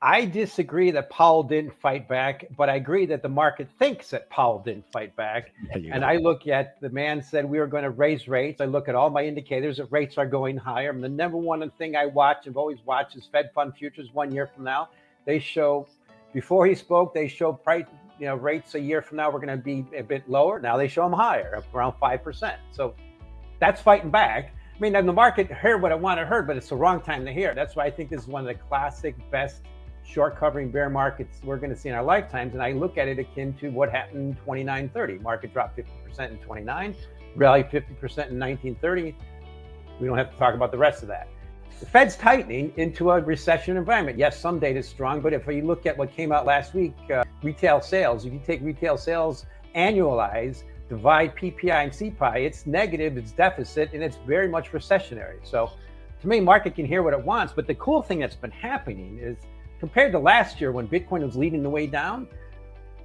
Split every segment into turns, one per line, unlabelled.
I disagree that Powell didn't fight back, but I agree that the market thinks that Powell didn't fight back. And I look at the man said we were going to raise rates. I look at all my indicators that rates are going higher. And the number one thing I watch, I've always watched, is Fed Fund futures 1 year from now. They show, before he spoke, they show price, rates a year from now, we're going to be a bit lower. Now they show them higher, up around 5%. So that's fighting back. I mean, the market heard what I want to hear, but it's the wrong time to hear. That's why I think this is one of the classic best short covering bear markets we're going to see in our lifetimes. And I look at it akin to what happened in 29-30. Market dropped 50% in 29, rallied 50% in 1930. We don't have to talk about the rest of that. The Fed's tightening into a recession environment. Yes, some data is strong, but if you look at what came out last week, retail sales, if you take retail sales, annualize, divide PPI and CPI, it's negative, it's deficit, and it's very much recessionary. So to me, market can hear what it wants, but the cool thing that's been happening is compared to last year when Bitcoin was leading the way down,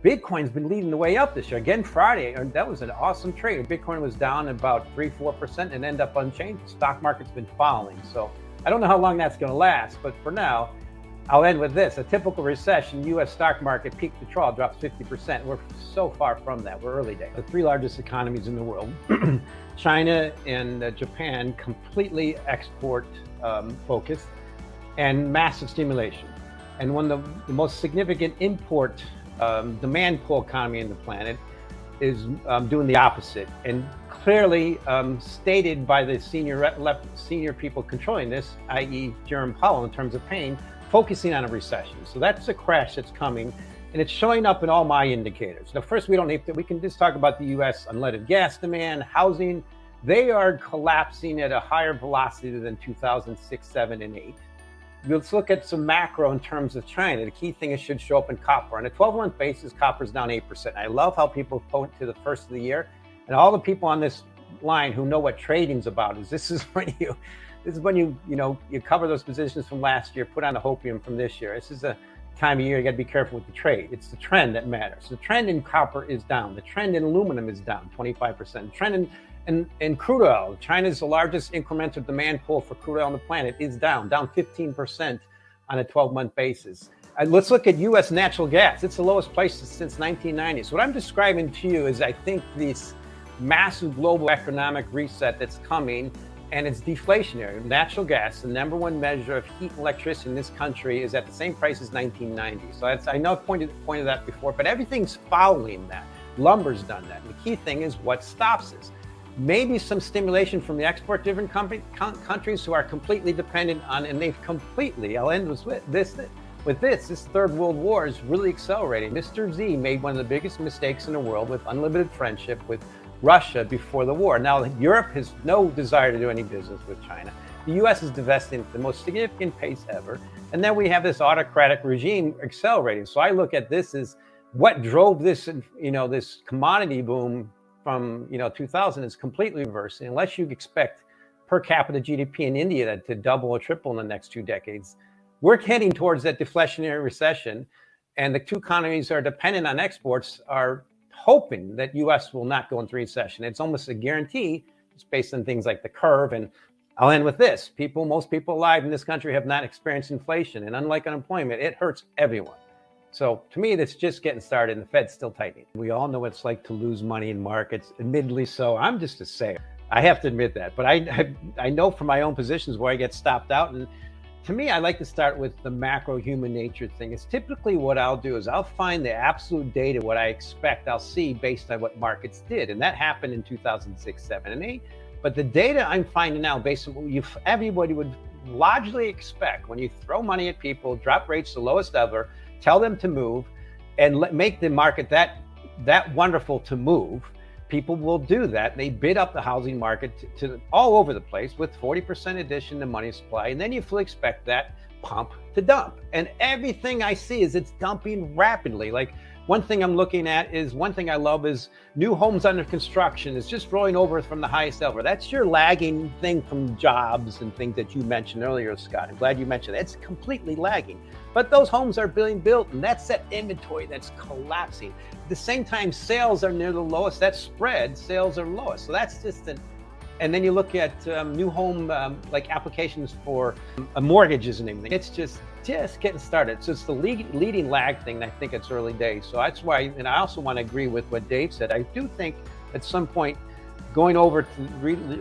Bitcoin's been leading the way up this year. Again, Friday, that was an awesome trade. Bitcoin was down about 3-4% and ended up unchanged. The stock market's been falling. So I don't know how long that's going to last, but for now, I'll end with this. A typical recession, U.S. stock market peak to trough drops 50%. We're so far from that. We're early days. The three largest economies in the world, China and Japan, completely export focused and massive stimulation. And one of the most significant import demand pull economy in the planet is doing the opposite. And clearly stated by the senior people controlling this, i.e. Jerome Powell, in terms of pain, focusing on a recession. So that's a crash that's coming, and it's showing up in all my indicators. Now, first, we can just talk about the U.S. unleaded gas demand, housing. They are collapsing at a higher velocity than 2006, 7, and 8. Let's look at some macro in terms of China. The key thing is should show up in copper. On a 12-month basis, copper's down 8%. I love how people point to the first of the year, and all the people on this line who know what trading's about is this is when you cover those positions from last year, put on the hopium from this year. This is a time of year you got to be careful with the trade. It's the trend that matters. The trend in copper is down. The trend in aluminum is down 25%. The trend in crude oil, China's the largest incremental demand pull for crude oil on the planet, is down 15% on a 12-month basis. Let's look at U.S. natural gas. It's the lowest place since 1990. So what I'm describing to you is I think this massive global economic reset that's coming, and it's deflationary. Natural gas, the number one measure of heat and electricity in this country, is at the same price as 1990. So I know I've pointed that before, but everything's following that. Lumber's done that. And the key thing is what stops this. Maybe some stimulation from the export-driven countries who are completely dependent on, and they've completely, I'll end with this third world war is really accelerating. Mr. Z made one of the biggest mistakes in the world with unlimited friendship with Russia before the war. Now, Europe has no desire to do any business with China. The U.S. is divesting at the most significant pace ever. And then we have this autocratic regime accelerating. So I look at this as what drove this, this commodity boom from, 2000 is completely reversed. And unless you expect per capita GDP in India to double or triple in the next 2 decades, we're heading towards that deflationary recession. And the two economies that are dependent on exports are hoping that U.S. will not go into recession. It's almost a guarantee. It's based on things like the curve. And I'll end with this. Most people alive in this country have not experienced inflation. And unlike unemployment, it hurts everyone. So to me, that's just getting started, and the Fed's still tightening. We all know what it's like to lose money in markets, admittedly so. I'm just a sayer. I have to admit that. But I know from my own positions where I get stopped out. And to me, I like to start with the macro human nature thing. It's typically what I'll do is I'll find the absolute data, what I expect I'll see based on what markets did. And that happened in 2006, 7, and 8. But the data I'm finding now based on what everybody would logically expect when you throw money at people, drop rates the lowest ever, tell them to move, and make the market that wonderful to move, people will do that. They bid up the housing market to all over the place with 40% addition to money supply. And then you fully expect that pump to dump. And everything I see is it's dumping rapidly. Like one thing I'm looking at is, one thing I love is new homes under construction is just rolling over from the highest ever. That's your lagging thing from jobs and things that you mentioned earlier, Scott. I'm glad you mentioned that. It's completely lagging. But those homes are being built, and that's that inventory that's collapsing. At the same time, sales are near the lowest. That spread, sales are lowest. So that's just and then you look at new home like applications for mortgages and everything. It's just just getting started. So it's the leading lag thing. I think it's early days. So that's why, and I also want to agree with what Dave said. I do think at some point, going over to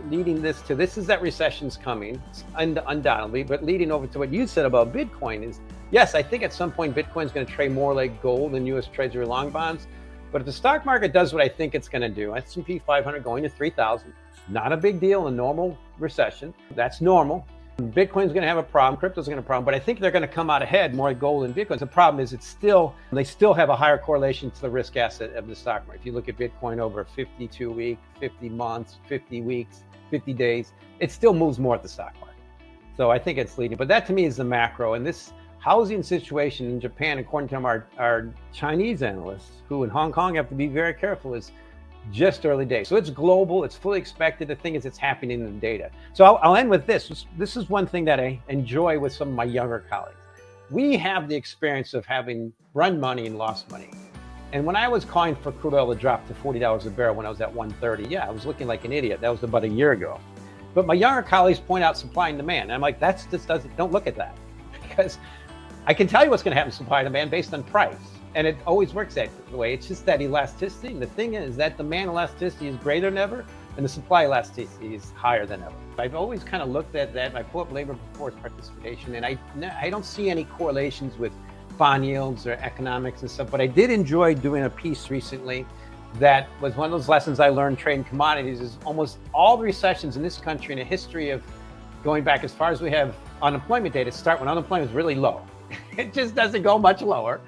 leading this to, this is that recession's coming, undoubtedly, but leading over to what you said about Bitcoin is, yes, I think at some point Bitcoin's going to trade more like gold than U.S. Treasury long bonds. But if the stock market does what I think it's going to do, S&P 500 going to 3,000, not a big deal in a normal recession. That's normal. Bitcoin's going to have a problem. Crypto's going to have a problem. But I think they're going to come out ahead more like gold and Bitcoin. The problem is they still have a higher correlation to the risk asset of the stock market. If you look at Bitcoin over 52 weeks, 50 months, 50 weeks, 50 days, it still moves more at the stock market. So I think it's leading. But that to me is the macro. And this housing situation in Japan, according to our Chinese analysts, who in Hong Kong have to be very careful, is just early days. So it's global, it's fully expected. The thing is, it's happening in the data. So I'll end with this. This is one thing that I enjoy with some of my younger colleagues. We have the experience of having run money and lost money. And when I was calling for crude oil to drop to $40 a barrel when I was at 130, yeah, I was looking like an idiot. That was about a year ago. But my younger colleagues point out supply and demand. And I'm like, don't look at that. Because I can tell you what's going to happen to supply and demand based on price. And it always works that way. It's just that elasticity. And the thing is that demand elasticity is greater than ever, and the supply elasticity is higher than ever. I've always kind of looked at that. I pull up labor force participation, and I don't see any correlations with bond yields or economics and stuff. But I did enjoy doing a piece recently that was one of those lessons I learned trading commodities. Is almost all the recessions in this country in a history of going back as far as we have unemployment data start when unemployment is really low. It just doesn't go much lower.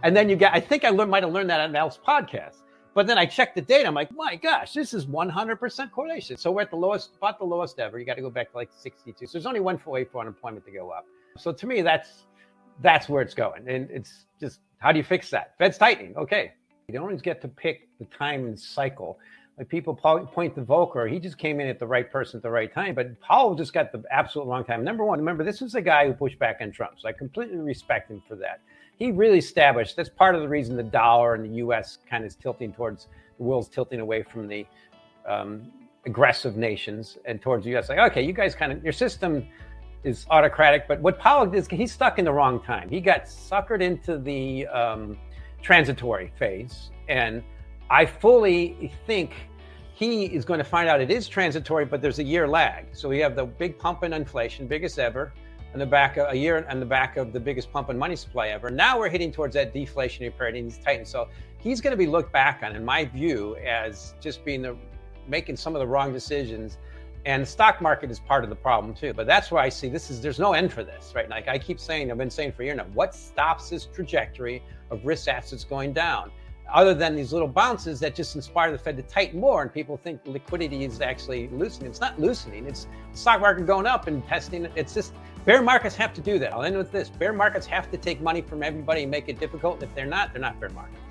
And then I think I might have learned that on Al's podcast. But then I checked the data. I'm like, my gosh, this is 100% correlation. So we're at about the lowest ever. You got to go back to like 62. So there's only one way for unemployment to go up. So to me, that's where it's going. And it's just, how do you fix that? Fed's tightening. Okay. You don't always get to pick the time and cycle. Like people point to Volcker, he just came in at the right person at the right time. But Powell just got the absolute wrong time. Number one, remember, this is a guy who pushed back on Trump. So I completely respect him for that. He really established, that's part of the reason the dollar and the U.S. kind of is tilting towards, the world's tilting away from the aggressive nations and towards the U.S. Like, okay, you guys your system is autocratic, but what Powell did is he's stuck in the wrong time. He got suckered into the transitory phase. And I fully think he is going to find out it is transitory, but there's a year lag. So we have the big pump in inflation, biggest ever. On the back of a year on the back of the biggest pump in money supply ever. Now we're hitting towards that deflationary period and he's tightening. So he's going to be looked back on, in my view, as just making some of the wrong decisions. And the stock market is part of the problem too. But that's where I see there's no end for this, right? Like I keep saying, I've been saying for a year now, what stops this trajectory of risk assets going down? Other than these little bounces that just inspire the Fed to tighten more, and people think liquidity is actually loosening. It's not loosening. It's the stock market going up and testing. It's just bear markets have to do that. I'll end with this. Bear markets have to take money from everybody and make it difficult. If they're not bear markets.